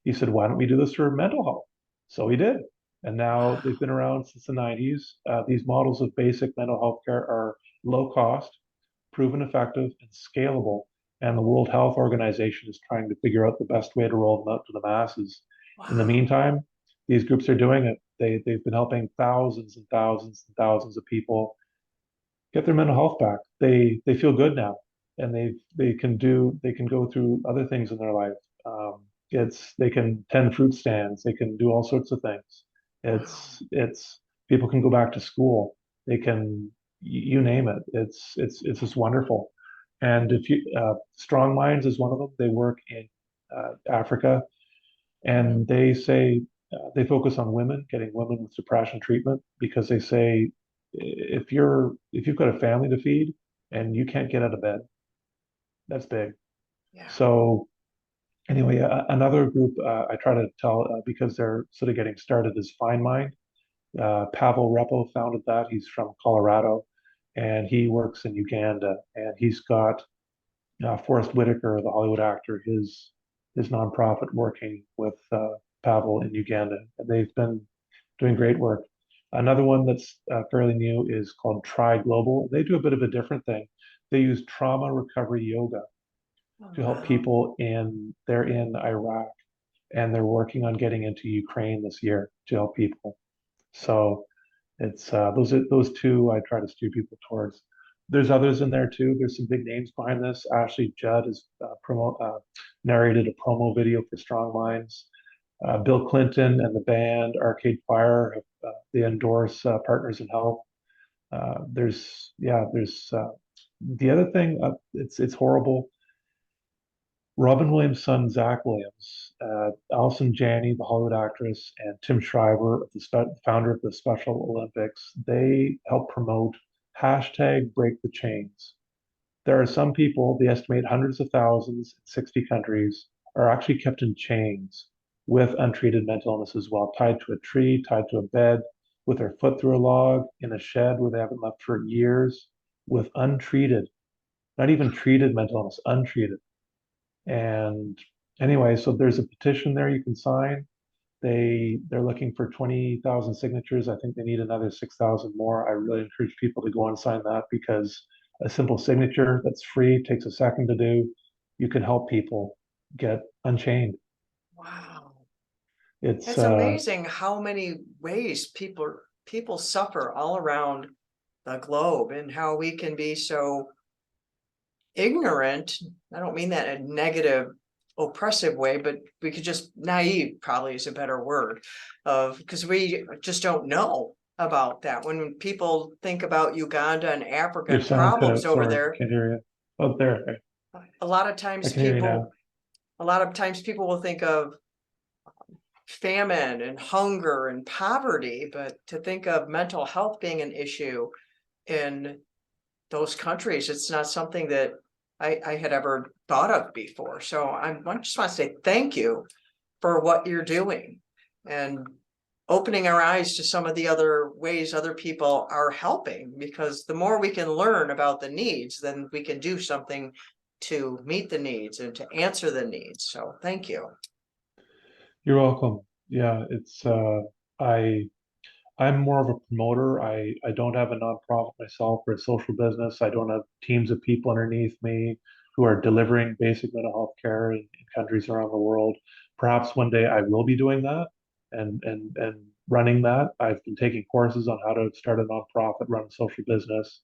He said, why don't we do this for mental health? So he did. And now they've Wow. been around since the 90s. These models of basic mental health care are low cost, proven effective, and scalable. And the World Health Organization is trying to figure out the best way to roll them out to the masses. In the Wow. meantime, these groups are doing it. They've been helping thousands and thousands and thousands of people get their mental health back. They feel good now, and they can go through other things in their life. They can tend fruit stands. They can do all sorts of things. Wow. It's people can go back to school. They can you name it. It's just wonderful. And if you Strong Minds is one of them. They work in Africa, Mhm. and they say they focus on women, getting women with depression treatment, because they say if you've got a family to feed and you can't get out of bed, that's big. Yeah. So anyway, another group I try to tell because they're sort of getting started is Find Mind. Pavel Repo founded that. He's from Colorado, and he works in Uganda, and he's got Forrest Whitaker, the Hollywood actor, his nonprofit working with Pavel in Uganda, and they've been doing great work. Another one that's fairly new is called Try Global. They do a bit of a different thing. They use trauma recovery yoga Oh, to help wow. people they're in Iraq, and they're working on getting into Ukraine this year to help people. So it's those two I try to steer people towards. There's others in there too. There's some big names behind this. Ashley Judd has narrated a promo video for Strong Minds. Bill Clinton and the band Arcade Fire, they endorse Partners in Health. There's the other thing. It's horrible. Robin Williams' son, Zach Williams, Allison Janney, the Hollywood actress, and Tim Shriver, founder of the Special Olympics, they help promote hashtag Break the Chains. There are some people, they estimate hundreds of thousands in 60 countries, are actually kept in chains with untreated mental illness as well, tied to a tree, tied to a bed, with their foot through a log, in a shed where they haven't left for years, with untreated, not even treated mental illness, untreated. And anyway, so there's a petition there you can sign. They're looking for 20,000 signatures. I think they need another 6,000 more. I really encourage people to go and sign that because a simple signature that's free, takes a second to do. You can help people get unchained. Wow. It's It's amazing how many ways people suffer all around the globe and how we can be so ignorant. I don't mean that in a negative, oppressive way, but we could just naive probably is a better word of because we just don't know about that. When people think about Uganda and Africa Your and sound cut problems out. over Sorry, there, can't hear you. Oh, there. Okay. a lot of I times can hear you now. people will think of famine and hunger and poverty, but to think of mental health being an issue in those countries, it's not something that I had ever thought of before. So I just want to say thank you for what you're doing and opening our eyes to some of the other ways other people are helping, because the more we can learn about the needs, then we can do something to meet the needs and to answer the needs. So thank you. You're welcome. Yeah, I I'm more of a promoter. I don't have a nonprofit myself or a social business. I don't have teams of people underneath me who are delivering basic mental health care in countries around the world. Perhaps one day I will be doing that, and running that. I've been taking courses on how to start a nonprofit, run a social business.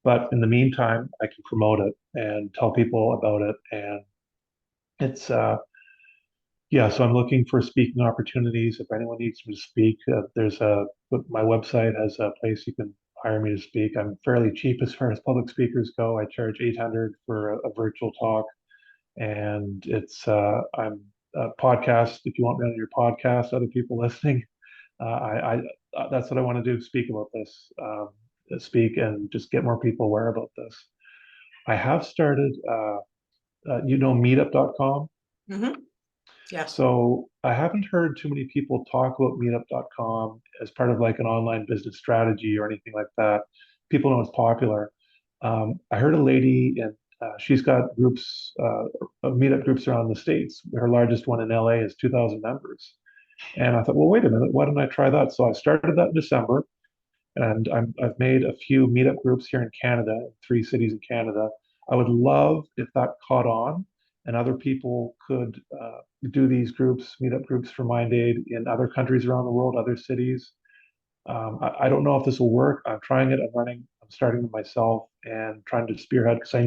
But in the meantime, I can promote it and tell people about it. And it's, yeah, so I'm looking for speaking opportunities. If anyone needs me to speak, my website has a place you can hire me to speak. I'm fairly cheap as far as public speakers go. I charge 800 for a virtual talk, and I'm a podcast. If you want me on your podcast, other people listening, that's what I want to do. Speak about this, speak and just get more people aware about this. I have started, meetup.com. Hmm. Yes. So I haven't heard too many people talk about meetup.com as part of like an online business strategy or anything like that. People know it's popular. I heard a lady, and she's got groups, meetup groups around the States. Her largest one in LA is 2,000 members. And I thought, well, wait a minute, why don't I try that? So I started that in December, and I've made a few meetup groups here in Canada, in 3 cities in Canada. I would love if that caught on and other people could do these groups, meetup groups for Mind Aid in other countries around the world, other cities. I don't know if this will work. I'm trying it. I'm starting it myself and trying to spearhead because I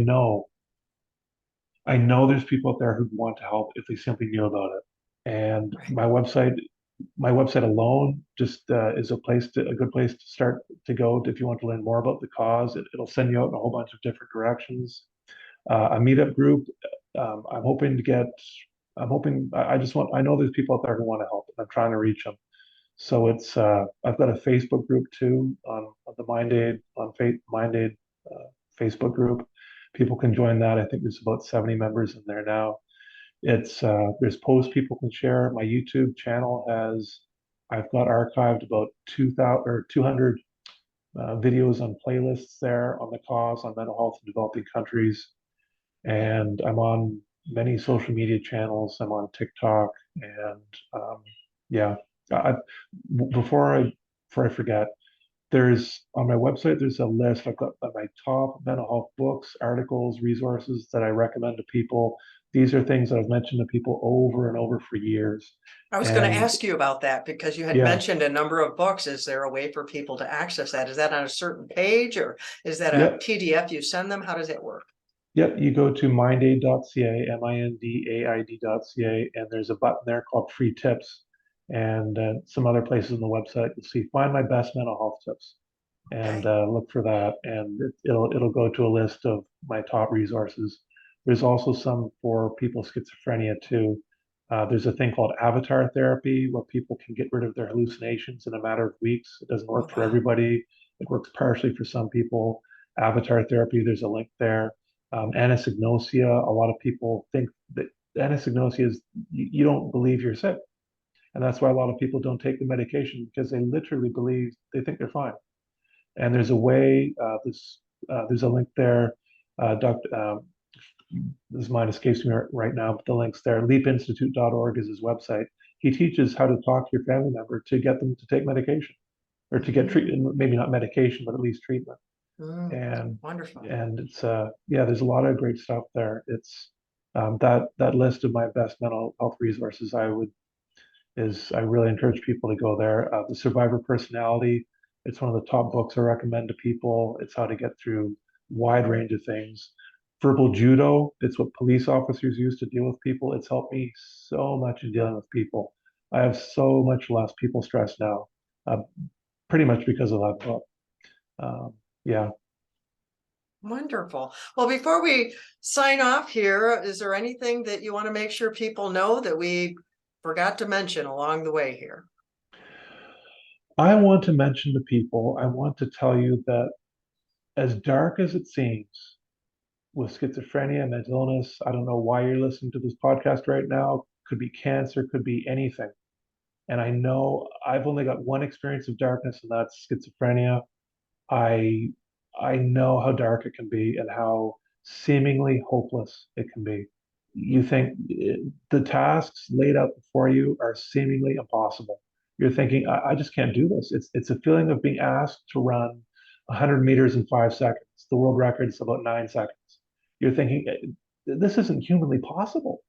know there's people out there who want to help if they simply knew about it. And Right. my website alone just is a good place to start to go if you want to learn more about the cause. It'll send you out in a whole bunch of different directions. A meetup group. I'm hoping to get. I'm hoping. I just want. I know there's people out there who want to help, and I'm trying to reach them. So it's. I've got a Facebook group too on the Mind Aid Mind Aid Facebook group. People can join that. I think there's about 70 members in there now. There's posts people can share. My YouTube channel has I've got archived about 2,000 or 200 videos on playlists there on the cause on mental health in developing countries, and I'm on many social media channels. I'm on TikTok, and yeah, I, before I forget, there's on my website, there's a list. I've got my top mental health books, articles, resources that I recommend to people. These are things that I've mentioned to people over and over for years. I was going to And ask you about that because you had yeah, mentioned a number of books. Is there a way for people to access that? Is that on a certain page or is that a yep, PDF you send them? How does it work? yep. You go to mindaid.ca, mindaid.ca, and there's a button there called free tips. And some other places on the website, you'll see find my best mental health tips and Okay. look for that, and it'll go to a list of my top resources. There's also some for people with schizophrenia too. There's a thing called avatar therapy where people can get rid of their hallucinations in a matter of weeks. It doesn't Oh, work for wow. everybody. It works partially for some people. Avatar therapy, there's a link there. Anosognosia, a lot of people think that anosognosia is you don't believe you're sick. And that's why a lot of people don't take the medication because they literally believe they think they're fine. And there's a way, there's a link there. Dr. This mind escapes me right now, but the link's there. Leapinstitute.org is his website. He teaches how to talk to your family member to get them to take medication or to get Mm, treatment, maybe not medication, but at least treatment. mm, And wonderful. it's yeah, there's a lot of great stuff there. It's that list of my best mental health resources. I really encourage people to go there. The Survivor Personality, it's one of the top books I recommend to people. It's how to get through wide range of things. Verbal Judo, it's what police officers use to deal with people. It's helped me so much in dealing with people. I have so much less people stress now, uh, pretty much because of that book. Um, yeah. Wonderful. Well, before we sign off here, is there anything that you want to make sure people know that we forgot to mention along the way here? I want to mention to people, I want to tell you that as dark as it seems, with schizophrenia, mental illness. I don't know why you're listening to this podcast right now. Could be cancer, could be anything. And I know I've only got one experience of darkness, and that's schizophrenia. I I know how dark it can be and how seemingly hopeless it can be. You think the tasks laid out before you are seemingly impossible. You're thinking, I just can't do this. It's a feeling of being asked to run 100 meters in 5 seconds. The world record is about 9 seconds. You're thinking, this isn't humanly possible.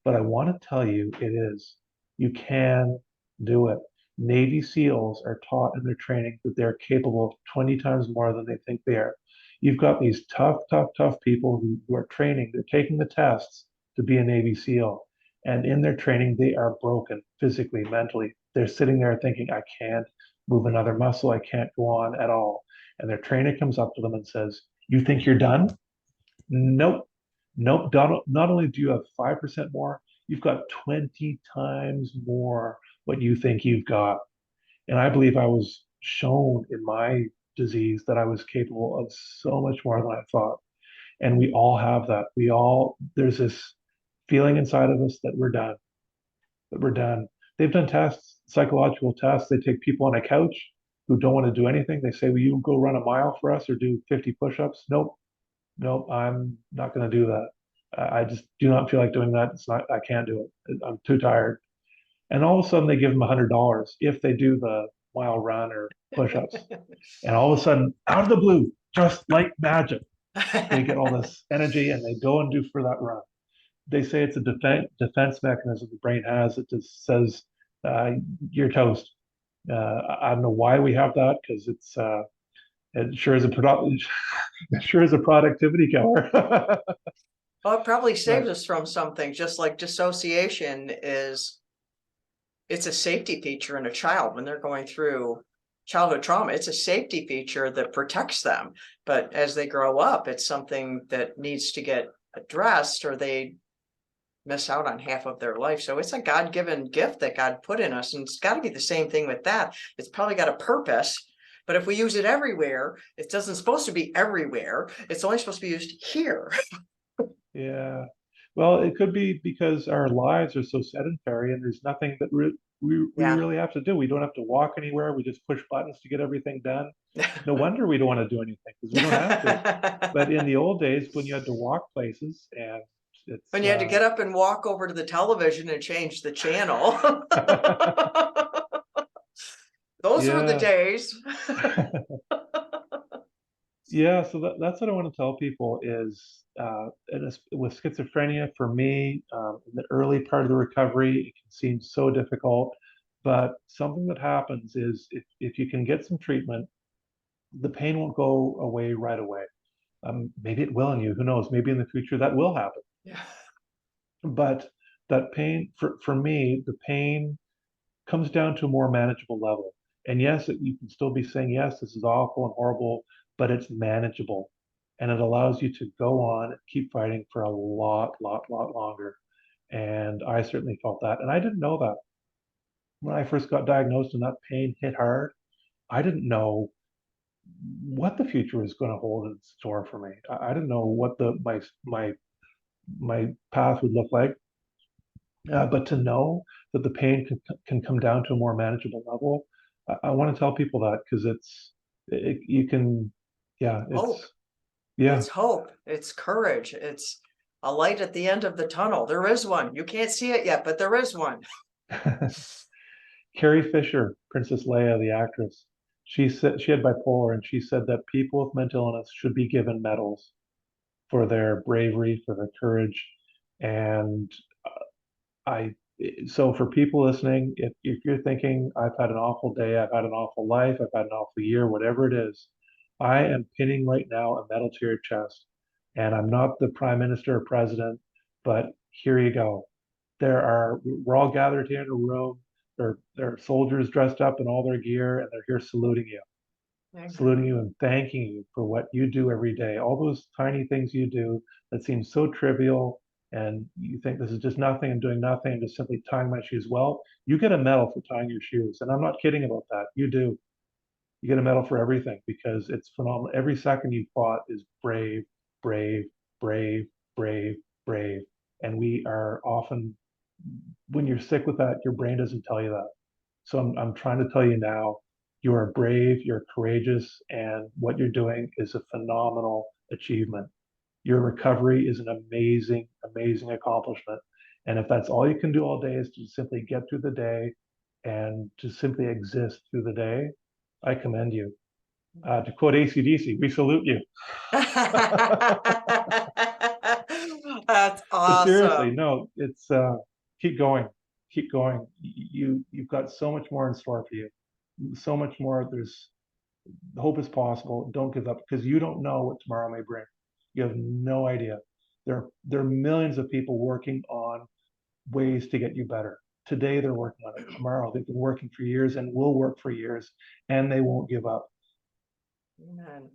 But I want to tell you it is. You can do it. Navy SEALs are taught in their training that they're capable of 20 times more than they think they are. You've got these tough, tough, tough people who are training, they're taking the tests to be a Navy SEAL. And in their training, they are broken physically, mentally. They're sitting there thinking, I can't move another muscle, I can't go on at all. And their trainer comes up to them and says, you think you're done? Nope. Nope. Not only do you have 5% more, you've got 20 times more what you think you've got. And I believe I was shown in my disease that I was capable of so much more than I thought. And we all have that. There's this feeling inside of us that we're done, that we're done. They've done tests, psychological tests. They take people on a couch who don't want to do anything. They say, will you go run a mile for us or do 50 push-ups? Nope. Nope, I'm not going to do that. I just do not feel like doing that. It's not, I can't do it. I'm too tired. And all of a sudden they give them $100 if they do the mile run or push-ups. And all of a sudden, out of the blue, just like magic, they get all this energy and they go and do for that run. They say it's a defense mechanism the brain has. It just says, you're toast. I don't know why we have that because it sure is it sure is a productivity killer. Well, it probably saves But us from something, just like dissociation is, it's a safety feature in a child when they're going through childhood trauma. It's a safety feature that protects them. But as they grow up, it's something that needs to get addressed or they miss out on half of their life. So it's a God-given gift that God put in us. And it's got to be the same thing with that. It's probably got a purpose. But if we use it everywhere, it doesn't supposed to be everywhere. It's only supposed to be used here. yeah, well, it could be because our lives are so sedentary and there's nothing that we Yeah. really have to do. We don't have to walk anywhere. We just push buttons to get everything done. No wonder we don't want to do anything because we don't have to. But in the old days, when you had to walk places, and it's When you had to get up and walk over to the television and change the channel. Those were the yeah, days. yeah. So that's what I want to tell people is, with schizophrenia, for me, in the early part of the recovery, it can seem so difficult. But something that happens is if you can get some treatment, the pain won't go away right away. Maybe it will in you. Who knows? Maybe in the future that will happen. Yeah. But that pain, for me, the pain comes down to a more manageable level. And yes, you can still be saying, yes, this is awful and horrible, but it's manageable. And it allows you to go on and keep fighting for a lot longer. And I certainly felt that. And I didn't know that when I first got diagnosed and that pain hit hard. I didn't know what the future was going to hold in store for me. I didn't know what my path would look like. But to know that the pain can come down to a more manageable level, I want to tell people that because you can, yeah, Hope. yeah. It's hope. It's courage. It's a light at the end of the tunnel. There is one. You can't see it yet, but there is one. Carrie Fisher, Princess Leia, the actress, she said she had bipolar, and she said that people with mental illness should be given medals for their bravery, for their courage, and I, so for people listening, if you're thinking, I've had an awful day, I've had an awful life, I've had an awful year, whatever it is, I am pinning right now a medal to your chest. And I'm not the prime minister or president, but here you go. We're all gathered here in a room. There are soldiers dressed up in all their gear, and they're here saluting you and thanking you for what you do every day. All those tiny things you do that seem so trivial, and you think this is just nothing, I'm doing nothing, I'm just simply tying my shoes. Well, you get a medal for tying your shoes. And I'm not kidding about that. You do. You get a medal for everything because it's phenomenal. Every second you fought is brave, brave, brave, brave, brave. And we are often, when you're sick with that, your brain doesn't tell you that. So I'm trying to tell you now, you are brave, you're courageous, and what you're doing is a phenomenal achievement. Your recovery is an amazing, amazing accomplishment. And if that's all you can do all day is to simply get through the day and to simply exist through the day, I commend you. To quote AC/DC, we salute you. That's But seriously, awesome. no, it's keep going. keep going. You've got so much more in store for you. So much more. There's hope is possible. Don't give up because you don't know what tomorrow may bring. You have no idea. There are millions of people working on ways to get you better. Today they're working on it. Tomorrow they've been working for years and will work for years, and they won't give up. Amen.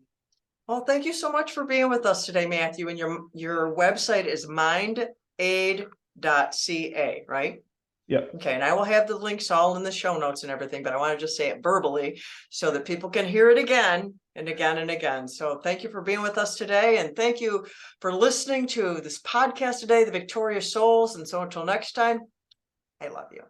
Well, thank you so much for being with us today, Matthew. And your website is mindaid.ca, right? Yep. Okay, and I will have the links all in the show notes and everything, but I want to just say it verbally so that people can hear it again and again and again. So thank you for being with us today. And thank you for listening to this podcast today, The Victorious Souls. And so until next time, I love you.